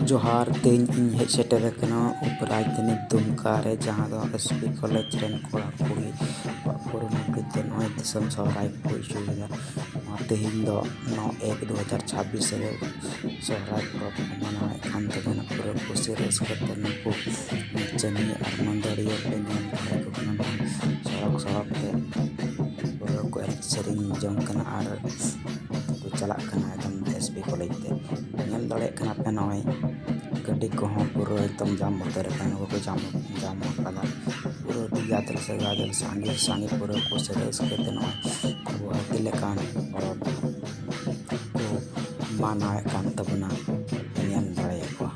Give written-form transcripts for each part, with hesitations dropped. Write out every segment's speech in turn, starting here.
जोहार तेज इन hedge shutter उपराजधानी दुमका रे जहाँ दो एसपी कॉलेज रेन कोड़ा कुड़ी कुरुमुटुते नॉय दिसम सोहराय को इशूदा तेहिं दो 9/1/2026 रे सोहराय परब को मनावे खान तबना पूरा खुशी रस्का नुकु चनी और मंदड़िया पे नेल धारे को सड़क सड़क ते पूरा को सेरिंग जंग कना और को चलाक कना एकदम एसपी कॉलेज ते नेल दड़े कना पे नॉय गड्डी को पूरा एकदम जाम उतर को जाम कदा पूरा गादल से सांगे सांगे पूरा को रस करते नॉय वो अकेले कान परब को मानावे कान तबना नेल दड़े को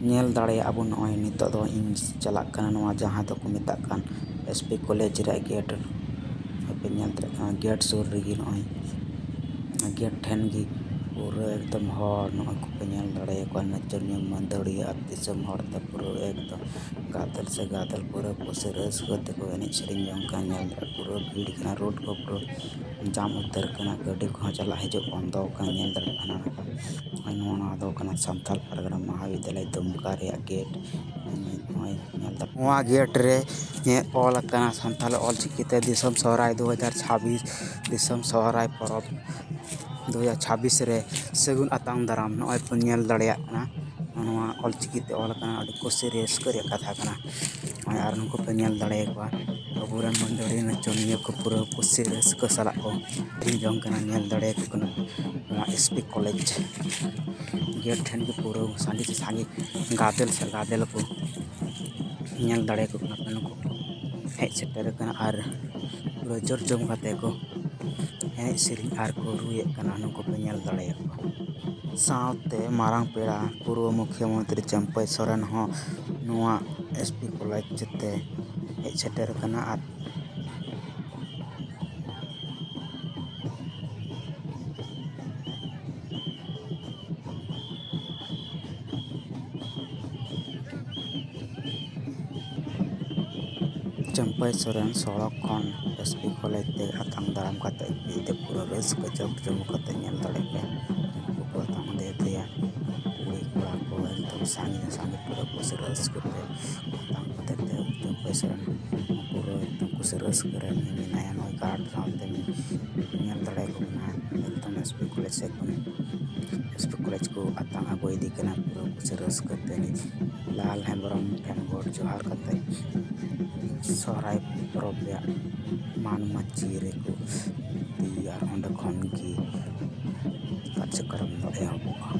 नेल दाड़े अब नॉय नितो दो इन चलाक कना नवा जहाँ दो को मेता कान एसपी कॉलेज रे गेट पे नेल दड़े कना गेट सुर रगी नॉय गेट ठेन गी पूरा एकदम हर नॉय को पे नेल दड़े को नचनिया मंदड़िया और दिसम हर त पूरा एकदम गादल से गादल पूरा कोसे रस करते को एनी सेरिंग जंग का नेल दड़े पूरा भीड़ कना रोड को पूरा जाम उतर कना गड्डी को चला हिजो बंदो का नेल दड़े कना नोना दो कना संथाल परगना महाविद्यालय दुमका रे गेट गेट रे ऑल कना संथाल ऑलचिकीते दिसम सोहराय 2026 दिसम सोहराय परब 2026 रे सगुन अतांग दाराम नॉय पे नेल दड़े कना नोवा ऑलचिकीते ऑल कना अडी कुसी रस्का रे कथा कना और नुको पे नेल दड़े को अबुरन मंडड़ी नचनिया को पूरा कुसी रस्का सला को जंग कना नेल दड़े को कना एसपी कॉलेज गेट ठेन के पूरा सांगे से सांगे गादल से गादल को नेल दड़े को कना नुको हेज सेटर कना और पूरा जोर जम कते को एने सेरिंग आर को रुए कना नुको पे नेल दड़े को सावते मारांग पेड़ा पूर्व मुख्यमंत्री चंपई सोरेन हो नोवा एसपी कॉलेज जते हेज सेटर कना और चंपई सोरेन सड़क खन एसपी कॉलेज ते अतांग दाराम कते इते पूरा रस्का जब जम कते नेल दड़े पे को अतांग दे दिया कुड़ी कोड़ा को एकदम सांगे सांगे पूरा कुछ रस करते अतांग कते चंपई सोरेन पूरा एकदम कुछ रस करे नया नया गार्ड सामने नेल दड़े को ना एकदम एसपी कॉलेज से को अतांग अगो इदी कना पूरा कुछ रस करते लाल हेम्ब्रम ठेन गोड जोहार कते सोहराय परब मान मची रे को यार ओंड खन की कार्यक्रम दो एहबोगा।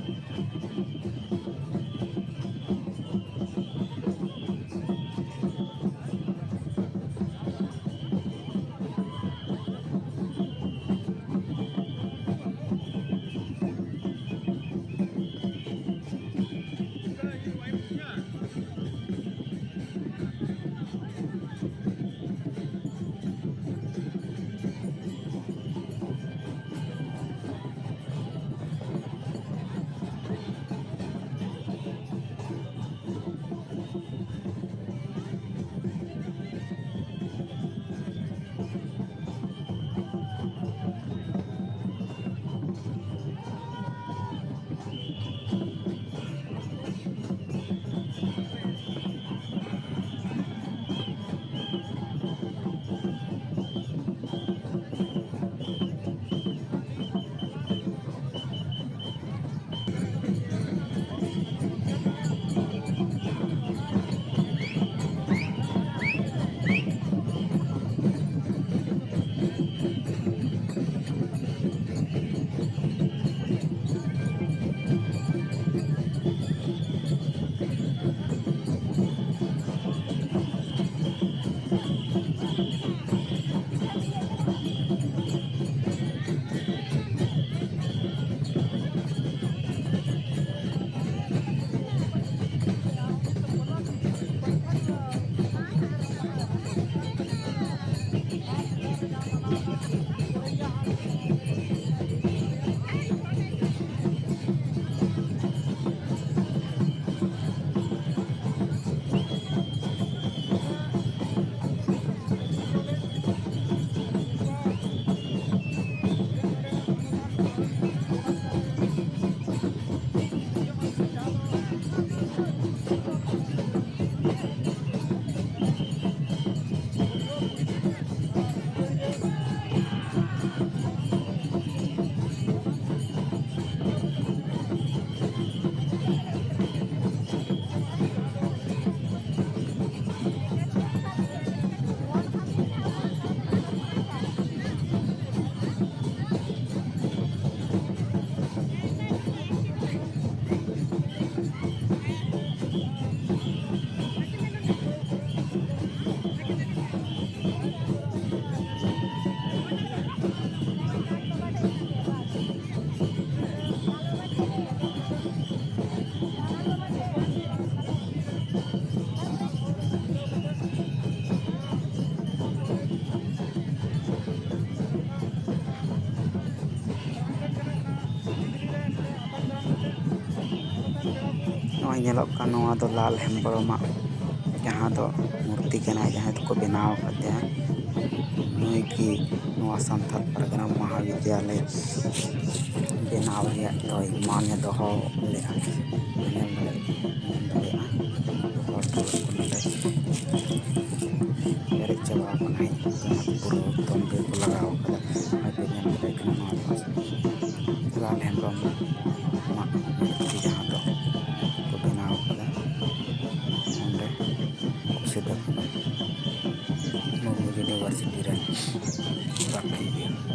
ᱱᱚᱜᱼᱚᱭ ᱧᱮᱞᱚᱜ ᱠᱟᱱ ᱱᱚᱣᱟ ᱫᱚ ᱞᱟᱞ ᱦᱮᱢᱵᱨᱚᱢᱟᱜ ᱡᱟᱦᱟᱸ ᱫᱚ ᱢᱩᱨᱛᱤ ᱠᱟᱱᱟᱭ, ᱡᱟᱦᱟᱸᱭ ᱫᱚᱠᱚ ᱵᱮᱱᱟᱣ ᱟᱠᱟᱫᱮᱭᱟ ᱱᱩᱭ ᱜᱮ ᱱᱚᱣᱟ ᱥᱟᱱᱛᱟᱲ ᱯᱟᱨᱜᱟᱱᱟ ᱢᱚᱦᱟ ᱵᱤᱫᱽᱫᱟᱞᱚᱭ ᱵᱮᱱᱟᱣ ᱨᱮᱭᱟᱜ ᱫᱚᱭ ᱢᱟᱹᱱᱮ ᱫᱚᱦᱚ ᱞᱮᱫᱼᱟ᱾ ᱧᱮᱞ ᱫᱟᱲᱮᱭᱟᱜᱼᱟ ᱦᱚᱲ ᱴᱚᱞᱟ ᱠᱚ ᱱᱚᱰᱮ ᱯᱮᱨᱮᱡ ᱪᱟᱵᱟᱣ ᱠᱟᱱᱟ, ᱦᱮᱡ ᱠᱟᱱᱟ ᱯᱩᱨᱟᱹ ᱫᱚᱢ ᱜᱮᱠᱚ ᱞᱟᱜᱟᱣ ᱠᱟᱫᱟ᱾ ᱱᱚᱜᱼᱚᱭ ᱯᱮ ᱧᱮᱞ ᱫᱟᱲᱮᱭᱟᱜ ᱠᱟᱱᱟ ᱱᱚᱣᱟ ᱞᱟᱞ ᱦᱮᱢᱵᱨᱚᱢ ᱢᱟᱜ ᱢᱩᱨᱛᱤ ᱡᱟᱦᱟᱸ ᱫᱚ ᱠᱚ ᱵᱮᱱᱟᱣ ᱠᱟᱫᱟ ᱚᱸᱰᱮ ᱥᱤᱫᱩ ᱠᱟᱹᱱᱦᱩ ᱢᱩᱨᱢᱩ ᱤᱭᱩᱱᱤᱵᱷᱟᱨᱥᱤᱴᱤ ᱨᱮᱱ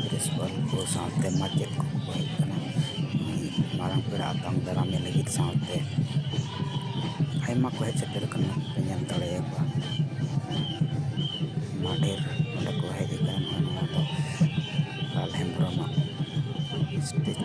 ᱯᱨᱤᱱᱥᱤᱯᱟᱞ ᱠᱚ ᱥᱟᱶᱛᱮ ᱢᱟᱪᱮᱫ ᱠᱚᱠᱚ ᱦᱮᱡ ᱠᱟᱱᱟ ᱱᱩᱭ ᱢᱟᱨᱟᱝ ᱯᱮᱲᱟ ᱟᱛᱟᱝ ᱫᱟᱨᱟᱢᱮ ᱞᱟᱹᱜᱤᱫ, ᱥᱟᱶᱛᱮ ᱟᱭᱢᱟ ᱠᱚ ᱦᱮᱡ ᱥᱮᱴᱮᱨ ᱠᱟᱱᱟ, ᱯᱮ ᱧᱮᱞ ᱫᱟᱲᱮᱭᱟᱠᱚᱣᱟ ᱟᱭᱢᱟ ᱰᱷᱮᱨ ᱱᱚᱸᱰᱮ ᱠᱚ ᱦᱮᱡ ᱟᱠᱟᱱᱟ᱾ ᱱᱚᱜᱼᱚᱭ ᱱᱚᱣᱟ ᱫᱚ ᱞᱟᱞ ᱦᱮᱢᱵᱨᱚᱢᱟᱜ ᱥᱴᱮᱪᱩ